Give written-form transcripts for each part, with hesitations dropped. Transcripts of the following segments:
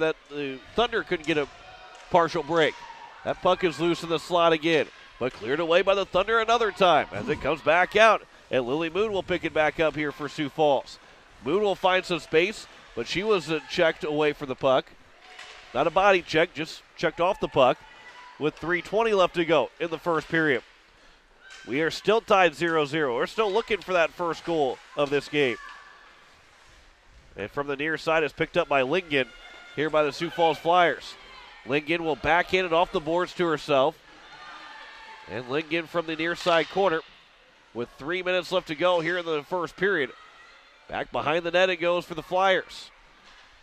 that the Thunder couldn't get a partial break. That puck is loose in the slot again, but cleared away by the Thunder another time as it comes back out. And Lily Moon will pick it back up here for Sioux Falls. Moon will find some space, but she was checked away from the puck. Not a body check, just checked off the puck with 3:20 left to go in the first period. We are still tied 0-0. We're still looking for that first goal of this game. And from the near side is picked up by Lingen here by the Sioux Falls Flyers. Lingen will backhand it off the boards to herself. And Lingen from the near side corner with 3 minutes left to go here in the first period. Back behind the net it goes for the Flyers.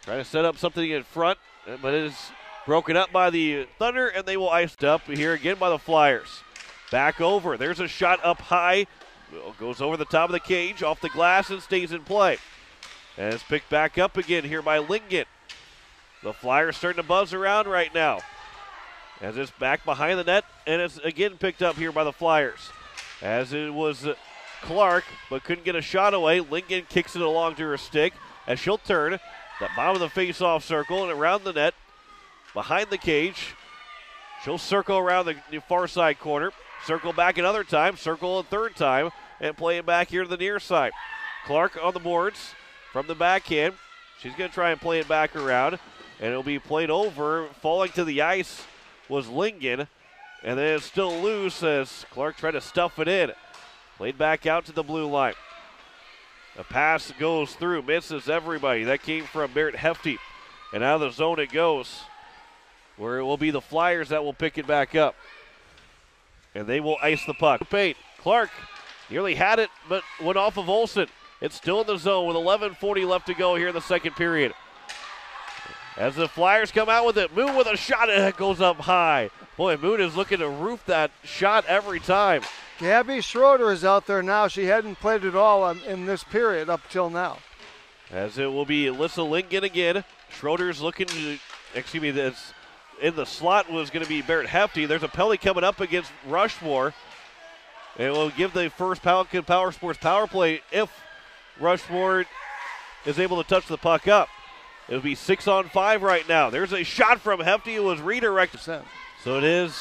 Trying to set up something in front, but it is broken up by the Thunder, and they will ice it up here again by the Flyers. Back over. There's a shot up high. Goes over the top of the cage, off the glass, and stays in play. And it's picked back up again here by Lingen. The Flyers starting to buzz around right now. As it's back behind the net, and it's again picked up here by the Flyers. As it was Clark, but couldn't get a shot away. Lingen kicks it along to her stick as she'll turn the bottom of the face-off circle and around the net, behind the cage. She'll circle around the far side corner, circle back another time, circle a third time, and play it back here to the near side. Clark on the boards from the backhand. She's going to try and play it back around, and it'll be played over. Falling to the ice was Lingen, and then it's still loose as Clark tried to stuff it in. Played back out to the blue line. The pass goes through, misses everybody. That came from Barrett Hefty. And out of the zone it goes, where it will be the Flyers that will pick it back up. And they will ice the puck. Paint. Clark nearly had it, but went off of Olsen. It's still in the zone with 11:40 left to go here in the second period. As the Flyers come out with it, Moon with a shot, and it goes up high. Boy, Moon is looking to roof that shot every time. Gabby Schroeder is out there now. She hadn't played at all in this period up till now. As it will be Alyssa Lingen again. Schroeder's looking to, that's in the slot was going to be Barrett Hefty. There's a penalty coming up against Rushmore. It will give the first Pelican Power Sports power play if Rushmore is able to touch the puck up. It will be 6-on-5 right now. There's a shot from Hefty. It was redirected. So it is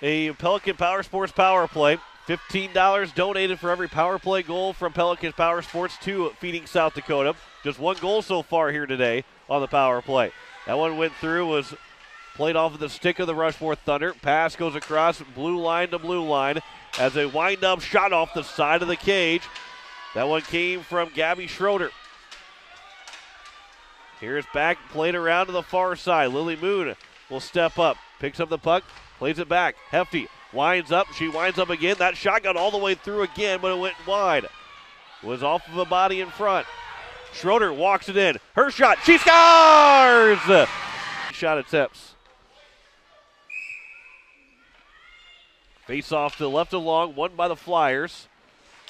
a Pelican Power Sports power play. $15 donated for every power play goal from Pelican Power Sports to Feeding South Dakota. Just one goal so far here today on the power play. That one went through, was played off of the stick of the Rushmore Thunder. Pass goes across blue line to blue line as a wind-up shot off the side of the cage. That one came from Gabby Schroeder. Here's back, played around to the far side. Lily Moon will step up, picks up the puck, plays it back. Hefty winds up. She winds up again. That shot got all the way through again, but it went wide. Was off of a body in front. Schroeder walks it in. Her shot. She scores! Shot attempts. Face off to the left along, won by the Flyers.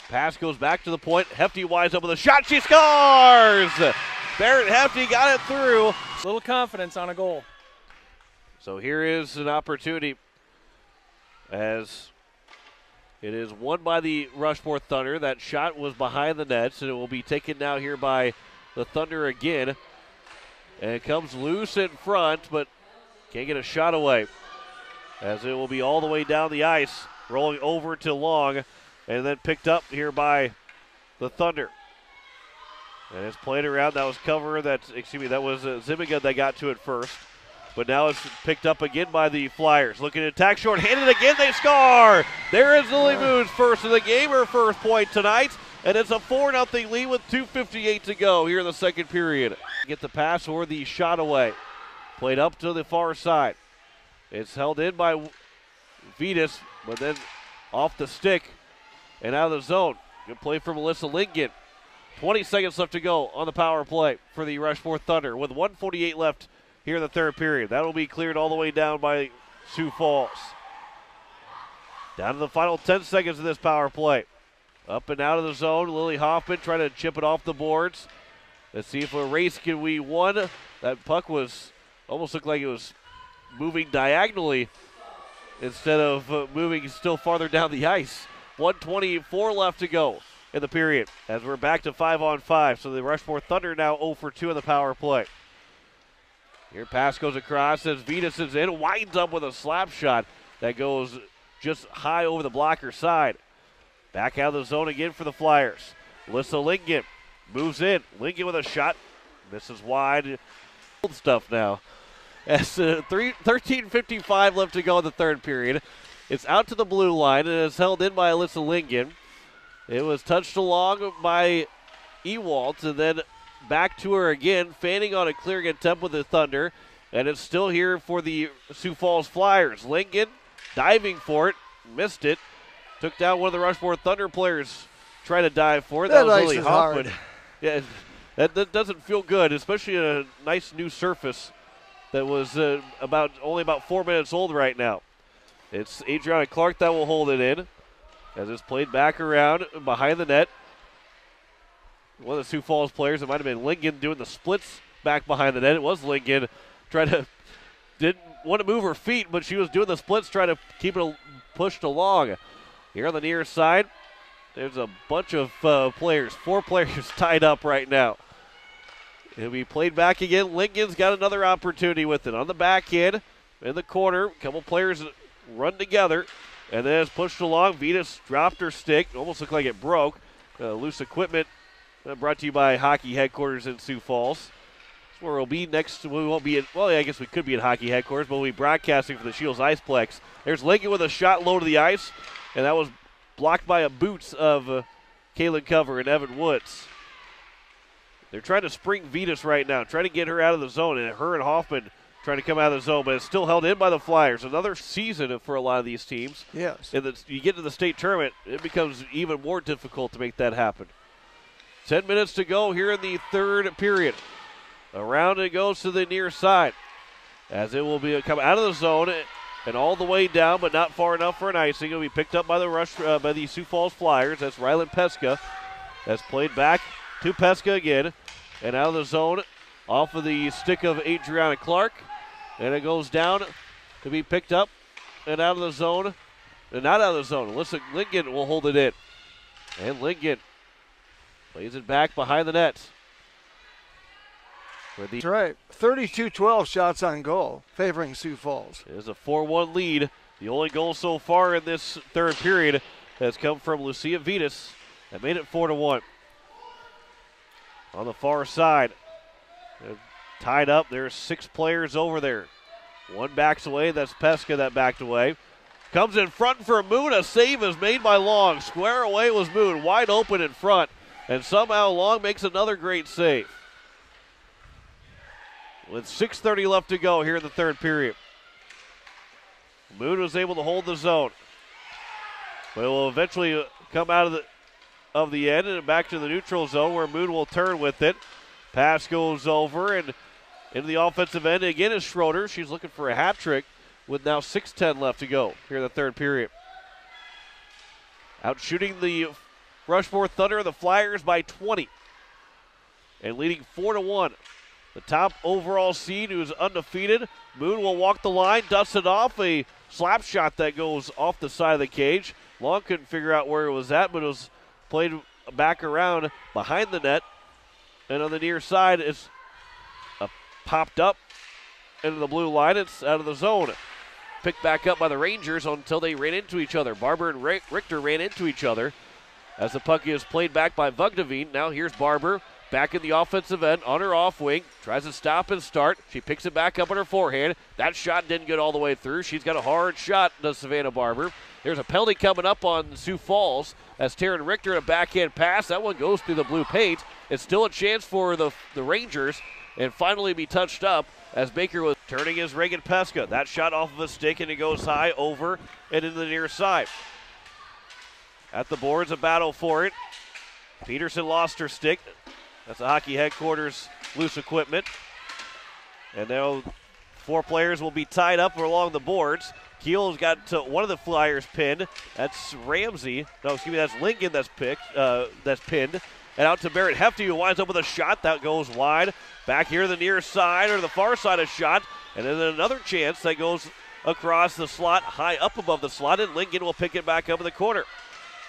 Pass goes back to the point. Hefty winds up with a shot. She scores! Barrett Hefty got it through. A little confidence on a goal. So here is an opportunity as it is won by the Rushmore Thunder. That shot was behind the nets, and it will be taken now here by the Thunder again. And it comes loose in front, but can't get a shot away. As it will be all the way down the ice, rolling over to Long, and then picked up here by the Thunder. And it's played around. That was cover. That was Zimiga that got to it first. But now it's picked up again by the Flyers. Looking to attack short-handed again. They score! There is Lily Moon's first of the game, her first point tonight. And it's a 4-0 lead with 2:58 to go here in the second period. Get the pass or the shot away. Played up to the far side. It's held in by Vetus, but then off the stick and out of the zone. Good play from Alyssa Lingen. 20 seconds left to go on the power play for the Rushmore Thunder with 1:48 left here in the third period. That will be cleared all the way down by Sioux Falls. Down to the final 10 seconds of this power play. Up and out of the zone. Lily Hoffman trying to chip it off the boards. Let's see if a race can we won. That puck was almost looked like it was moving diagonally instead of moving still farther down the ice. 1:24 left to go in the period as we're back to 5-on-5. So the Rushmore Thunder now 0 for 2 in the power play. Here pass goes across as Vetus is in, winds up with a slap shot that goes just high over the blocker side. Back out of the zone again for the Flyers. Alyssa Lingen moves in. Lingen with a shot. Misses wide. Stuff now. As 13:55 left to go in the third period. It's out to the blue line and is held in by Alyssa Lingen. It was touched along by Ewalt and then back to her again, fanning on a clearing attempt with the Thunder. And it's still here for the Sioux Falls Flyers. Lingen diving for it, missed it. Took down one of the Rushmore Thunder players trying to dive for it. That was Lily Hoffman. Yeah, that doesn't feel good, especially a nice new surface that was only about 4 minutes old right now. It's Adriana Clark that will hold it in as it's played back around behind the net. One of the Sioux Falls players, it might have been Lingen doing the splits back behind the net. It was Lingen didn't want to move her feet, but she was doing the splits trying to keep it pushed along. Here on the near side, there's a bunch of players, 4 players tied up right now. It'll be played back again. Lingen's got another opportunity with it. On the back end, in the corner, a couple players run together, and then it's pushed along. Vetus dropped her stick. Almost looked like it broke. Loose equipment brought to you by Hockey Headquarters in Sioux Falls. That's where we'll be next. We won't be at, well, I guess we could be at Hockey Headquarters, but we'll be broadcasting for the Shields Iceplex. There's Lingen with a shot low to the ice, and that was blocked by a boots of Kaylin Cover and Evan Woods. They're trying to spring Vetus right now, trying to get her out of the zone, and her and Hoffman trying to come out of the zone, but it's still held in by the Flyers. Another season for a lot of these teams. Yes. And you get to the state tournament, it becomes even more difficult to make that happen. 10 minutes to go here in the third period. Around it goes to the near side as it will be come out of the zone and all the way down, but not far enough for an icing. It'll be picked up by the Sioux Falls Flyers. That's Rylan Pesca. That's played back to Pesca again, and out of the zone off of the stick of Adriana Clark. And it goes down to be picked up and out of the zone. And not out of the zone. Alyssa Lingen will hold it in. And Lingen plays it back behind the net. That's right. 32-12 shots on goal, favoring Sioux Falls. It is a 4-1 lead. The only goal so far in this third period has come from Lucia Vetus. That made it 4-1. On the far side, tied up. There's 6 players over there. One backs away. That's Pesca that backed away. Comes in front for Moon. A save is made by Long. Square away was Moon. Wide open in front. And somehow Long makes another great save. With 6:30 left to go here in the third period. Moon was able to hold the zone. But it will eventually come out of the end and back to the neutral zone where Moon will turn with it. Pass goes over and into the offensive end. Again is Schroeder. She's looking for a hat trick with now 6:10 left to go here in the third period. Out shooting the Rushmore Thunder, the Flyers by 20. And leading 4-1. The top overall seed who's undefeated. Moon will walk the line, dust it off. A slap shot that goes off the side of the cage. Long couldn't figure out where it was at, but it was played back around behind the net. And on the near side, it's popped up into the blue line. It's out of the zone. Picked back up by the Rangers until they ran into each other. Barber and Richter ran into each other as the puck is played back by Vugdeveen. Now here's Barber back in the offensive end on her off wing. Tries to stop and start. She picks it back up on her forehand. That shot didn't get all the way through. She's got a hard shot, does Savannah Barber. There's a penalty coming up on Sioux Falls as Taryn Richter a backhand pass. That one goes through the blue paint. It's still a chance for the Rangers and finally be touched up as Baker was turning his Reagan Pesca. That shot off of a stick and it goes high over and into the near side. At the boards, a battle for it. Peterson lost her stick. That's the Hockey Headquarters loose equipment. And now 4 players will be tied up along the boards. Keel's got one of the Flyers pinned. That's Ramsey. No, excuse me, that's Lingen that's pinned. And out to Barrett Hefty, who winds up with a shot that goes wide. Back here to the near side or the far side, a shot. And then another chance that goes across the slot, high up above the slot, and Lingen will pick it back up in the corner.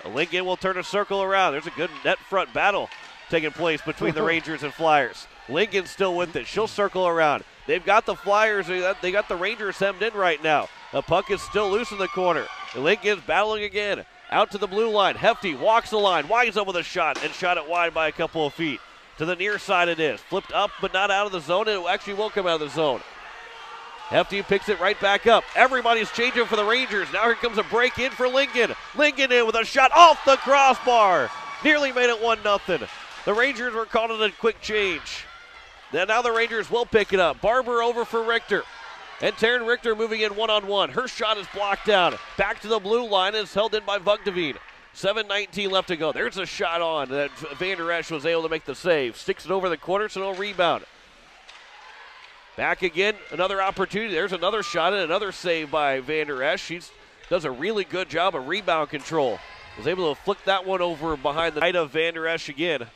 Lingen will turn a circle around. There's a good net front battle taking place between the Rangers and Flyers. Lingen's still with it. She'll circle around. they've got the Flyers, they got the Rangers hemmed in right now. The puck is still loose in the corner. Lincoln's battling again. Out to the blue line. Hefty walks the line, winds up with a shot, and shot it wide by a couple of feet. To the near side it is. Flipped up, but not out of the zone. It actually will come out of the zone. Hefty picks it right back up. Everybody's changing for the Rangers. Now here comes a break in for Lingen. Lingen in with a shot off the crossbar. Nearly made it 1-0. The Rangers were calling it a quick change. Now the Rangers will pick it up. Barber over for Richter. And Taryn Richter moving in one-on-one. Her shot is blocked down. Back to the blue line and is held in by Vugdeveen. 7:19 left to go. There's a shot on that Van Der Esch was able to make the save. Sticks it over the corner, so no rebound. Back again, another opportunity. There's another shot and another save by Van Der Esch. She does a really good job of rebound control. Was able to flick that one over behind the height of Van Der Esch again.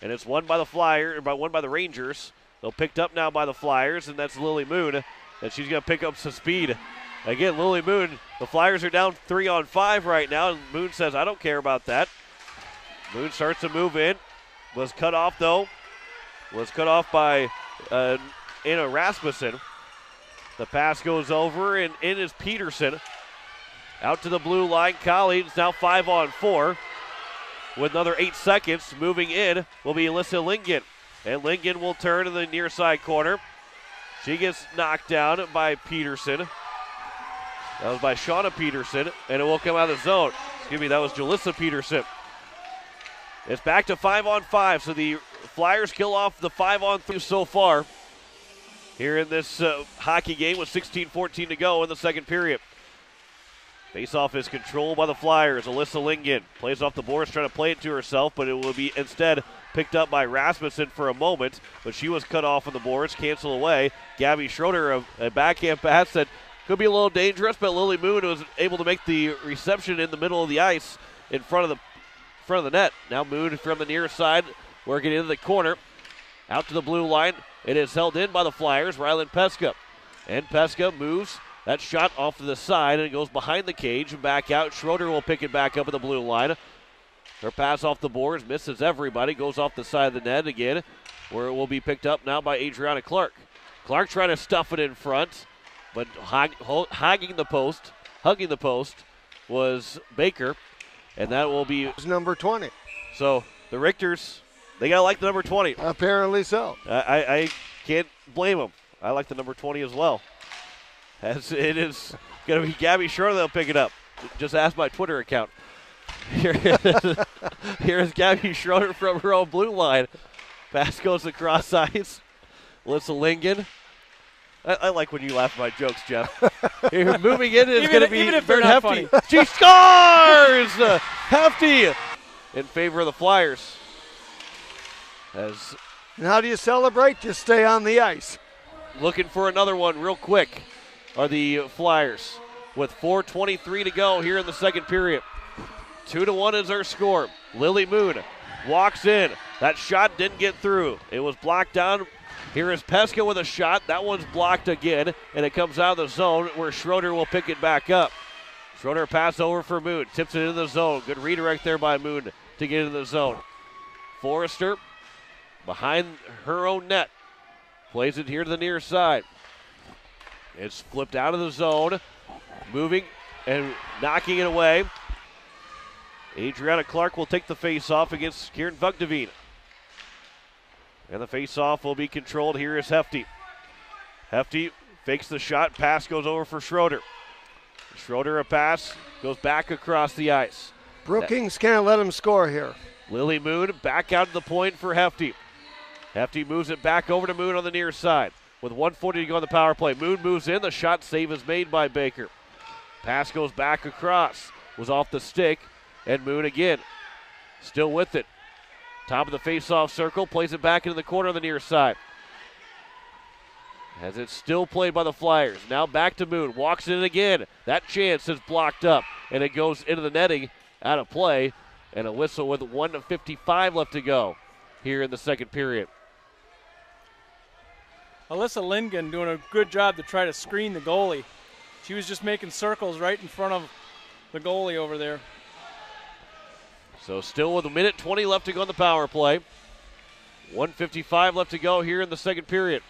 And it's won by the Rangers. They'll picked up now by the Flyers, and that's Lily Moon. And she's going to pick up some speed. Again, Lily Moon, the Flyers are down 3-on-5 right now, and Moon says, I don't care about that. Moon starts to move in. Was cut off, though. Was cut off by Anna Rasmussen. The pass goes over, and in is Peterson. Out to the blue line. Colleagues now 5-on-4. With another 8 seconds, moving in will be Alyssa Lingen. And Lingen will turn to the near side corner. She gets knocked down by Peterson. That was by Shauna Peterson, and it will come out of the zone. Excuse me, that was Jalissa Peterson. It's back to 5-on-5, so the Flyers kill off the 5-on-3 so far here in this hockey game with 16:14 to go in the second period. Face-off is controlled by the Flyers. Alyssa Lingen plays off the boards, trying to play it to herself, but it will be instead picked up by Rasmussen for a moment, but she was cut off on the boards, canceled away. Gabby Schroeder, a backhand pass that could be a little dangerous, but Lily Moon was able to make the reception in the middle of the ice in front of the net. Now Moon from the near side, working into the corner. Out to the blue line. It is held in by the Flyers, Rylan Peska. And Peska moves. That shot off to the side, and it goes behind the cage and back out. Schroeder will pick it back up at the blue line. Her pass off the boards, misses everybody, goes off the side of the net again, where it will be picked up now by Adriana Clark. Clark trying to stuff it in front, but hugging the post was Baker, and that will be number 20. So the Richters, they gotta like the number 20. Apparently so. I can't blame them. I like the number 20 as well. As it is going to be Gabby Schroeder that'll pick it up. Just ask my Twitter account. Here is Gabby Schroeder from her own blue line. Pass goes across ice. Alyssa Lingen. I like when you laugh at my jokes, Jeff. Here, moving in is going to be Bert Hefty. Funny. She scores! Hefty in favor of the Flyers. And how do you celebrate? Just stay on the ice. Looking for another one real quick are the Flyers with 4:23 to go here in the second period. 2-1 is our score. Lily Moon walks in. That shot didn't get through. It was blocked down. Here is Peska with a shot. That one's blocked again, and it comes out of the zone where Schroeder will pick it back up. Schroeder pass over for Moon. Tips it into the zone. Good redirect there by Moon to get into the zone. Forrester behind her own net. Plays it here to the near side. It's flipped out of the zone. Moving and knocking it away. Adriana Clark will take the face-off against Kieran Vugdeveen. And the face-off will be controlled. Here is Hefty. Hefty fakes the shot. Pass goes over for Schroeder. Schroeder a pass. Goes back across the ice. Brookings can't let him score here. Lily Moon back out to the point for Hefty. Hefty moves it back over to Moon on the near side. With 1:40 to go on the power play. Moon moves in. The shot save is made by Baker. Pass goes back across. Was off the stick. And Moon again. Still with it. Top of the face-off circle. Plays it back into the corner on the near side. As it's still played by the Flyers. Now back to Moon. Walks in again. That chance is blocked up. And it goes into the netting. Out of play. And a whistle with 1:55 left to go here in the second period. Alyssa Lingen doing a good job to try to screen the goalie. She was just making circles right in front of the goalie over there. So still with 1:20 left to go on the power play. 1:55 left to go here in the second period.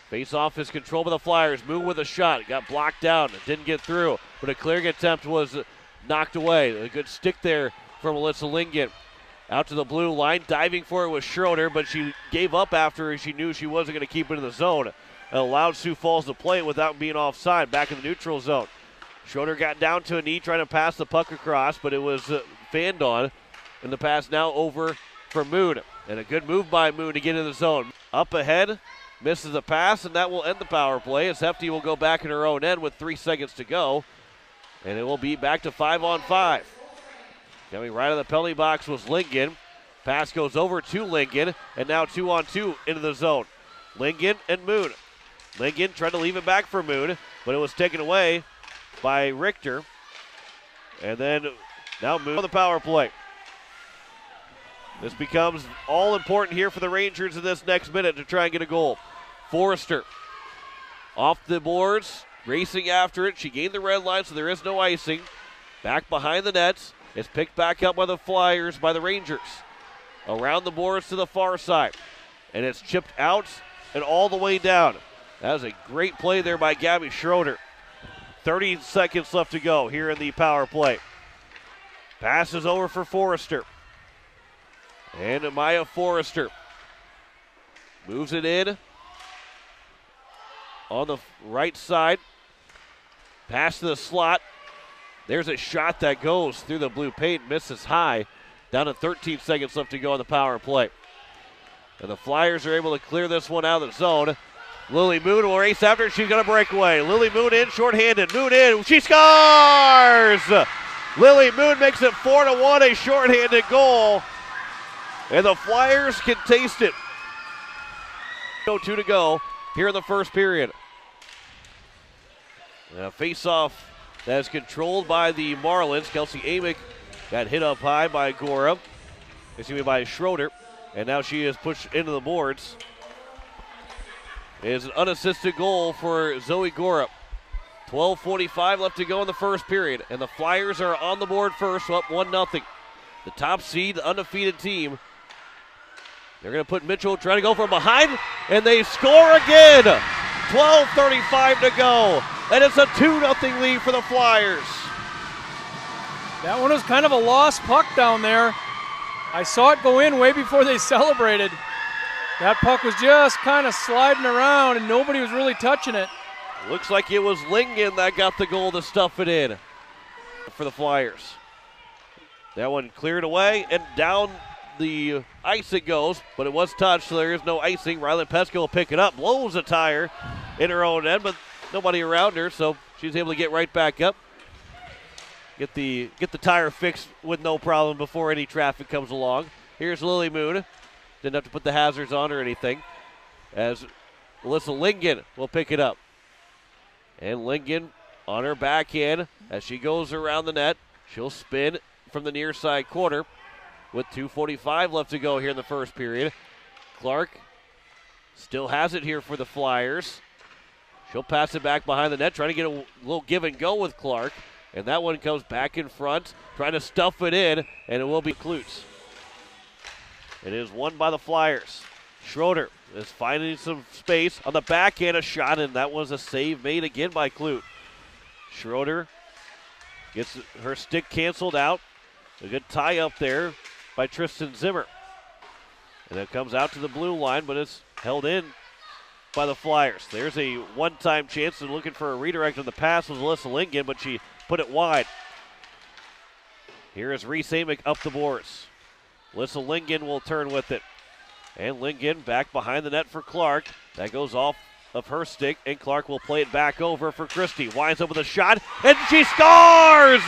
Face-off is controlled by the Flyers. Moon with a shot. Got blocked down. It didn't get through, but a clearing attempt was knocked away. A good stick there from Alyssa Lingen. Out to the blue line. Diving for it was Schroeder, but she gave up after she knew she wasn't going to keep it in the zone. It allowed Sioux Falls to play it without being offside. Back in the neutral zone. Schroeder got down to a knee trying to pass the puck across, but it was fanned on. And the pass now over for Moon. And a good move by Moon to get in the zone. Up ahead, misses the pass, and that will end the power play as Hefty will go back in her own end with 3 seconds to go. And it will be back to 5-on-5. Coming right out of the penalty box was Lingen. Pass goes over to Lingen, and now 2-on-2 into the zone. Lingen and Moon. Lingen tried to leave it back for Moon, but it was taken away by Richter. And then now Moon on the power play. This becomes all important here for the Rangers in this next minute to try and get a goal. Forrester off the boards, racing after it. She gained the red line, so there is no icing. Back behind the nets. It's picked back up by the Flyers, by the Rangers. Around the boards to the far side. And it's chipped out and all the way down. That was a great play there by Gabby Schroeder. 30 seconds left to go here in the power play. Pass is over for Forrester. And Maya Forrester moves it in on the right side. Pass to the slot. There's a shot that goes through the blue paint, misses high. Down to 13 seconds left to go on the power play. And the Flyers are able to clear this one out of the zone. Lily Moon will race after. She's going to break away. Lily Moon in, shorthanded. Moon in. She scores! Lily Moon makes it 4-1, a shorthanded goal. And the Flyers can taste it. 2 to go here in the first period. And a face-off that is controlled by the Marlins. Kelsey Amick got hit up high by by Schroeder. And now she is pushed into the boards. It is an unassisted goal for Zoe Gorup. 12:45 left to go in the first period. And the Flyers are on the board first, up 1-0. The top seed, the undefeated team. They're going to put Mitchell trying to go from behind, and they score again. 12:35 to go, and it's a 2-0 lead for the Flyers. That one was kind of a lost puck down there. I saw it go in way before they celebrated. That puck was just kind of sliding around, and nobody was really touching it. Looks like it was Lingen that got the goal to stuff it in for the Flyers. That one cleared away, and down the ice it goes, but it was touched, so there is no icing. Rylan Pesca will pick it up, blows a tire in her own end, but nobody around her, so she's able to get right back up. Get the tire fixed with no problem before any traffic comes along. Here's Lily Moon. Didn't have to put the hazards on or anything. As Alyssa Lingen will pick it up. And Lingen on her backhand as she goes around the net. She'll spin from the near side corner with 2:45 left to go here in the first period. Clark still has it here for the Flyers. She'll pass it back behind the net, trying to get a little give and go with Clark. And that one comes back in front, trying to stuff it in, and it will be Klutz. It is won by the Flyers. Schroeder is finding some space on the backhand, a shot, and that was a save made again by Klutz. Schroeder gets her stick canceled out. A good tie up there by Tristan Zimmer. And it comes out to the blue line, but it's held in by the Flyers. There's a one-time chance, and looking for a redirect on the pass was Alyssa Lingen, but she put it wide. Here is Reese Amick up the boards. Alyssa Lingen will turn with it. And Lingen back behind the net for Clark. That goes off of her stick, and Clark will play it back over for Christie. Winds up with a shot, and she scores!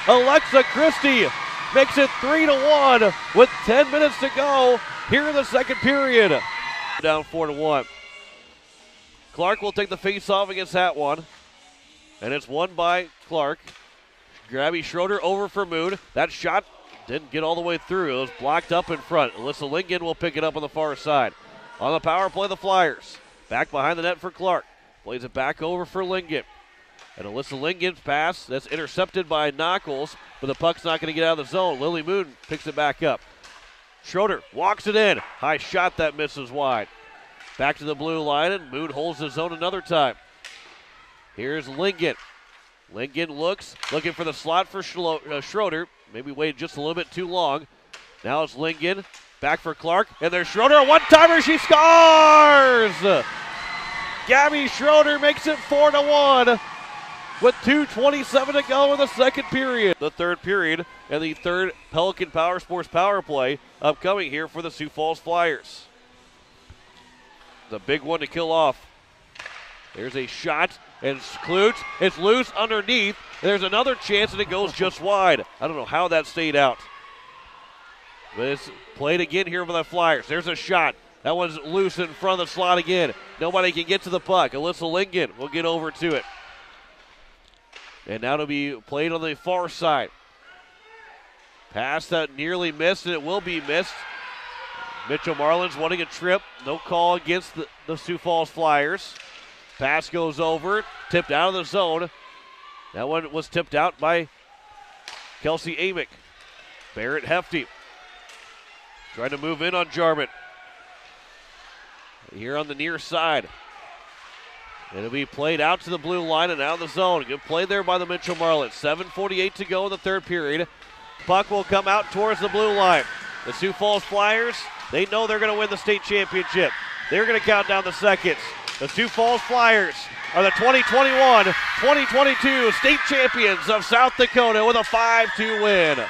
Alexa Christie makes it 3-1 with 10 minutes to go here in the second period. Down 4-1. Clark will take the face-off against that one, and it's won by Clark. Gabby Schroeder over for Moon. That shot didn't get all the way through. It was blocked up in front. Alyssa Lingen will pick it up on the far side. On the power play, the Flyers. Back behind the net for Clark. Plays it back over for Lingen. And Alyssa Lingen's pass, that's intercepted by Knuckles, but the puck's not going to get out of the zone. Lily Moon picks it back up. Schroeder walks it in. High shot that misses wide. Back to the blue line, and Moon holds his own another time. Here's Lingen. Lingen looking for the slot for Schroeder. Maybe waited just a little bit too long. Now it's Lingen. Back for Clark, and there's Schroeder. A one-timer, she scores! Gabby Schroeder makes it 4-1 with 2:27 to go in the second period. The third period and the third Pelican Power Sports power play upcoming here for the Sioux Falls Flyers. The big one to kill off. There's a shot, and Klutz, it's loose underneath. There's another chance, and it goes just wide. I don't know how that stayed out. But it's played again here for the Flyers. There's a shot. That one's loose in front of the slot again. Nobody can get to the puck. Alyssa Lingen will get over to it. And now it'll be played on the far side. Pass that nearly missed, and it will be missed. Mitchell Marlin's wanting a trip. No call against the Sioux Falls Flyers. Pass goes over, tipped out of the zone. That one was tipped out by Kelsey Amick. Barrett Hefty trying to move in on Jarman. Here on the near side. It'll be played out to the blue line and out of the zone. Good play there by the Mitchell Marlins. 7:48 to go in the third period. Puck will come out towards the blue line. The Sioux Falls Flyers, they know they're going to win the state championship. They're going to count down the seconds. The Sioux Falls Flyers are the 2021-2022 state champions of South Dakota with a 5-2 win.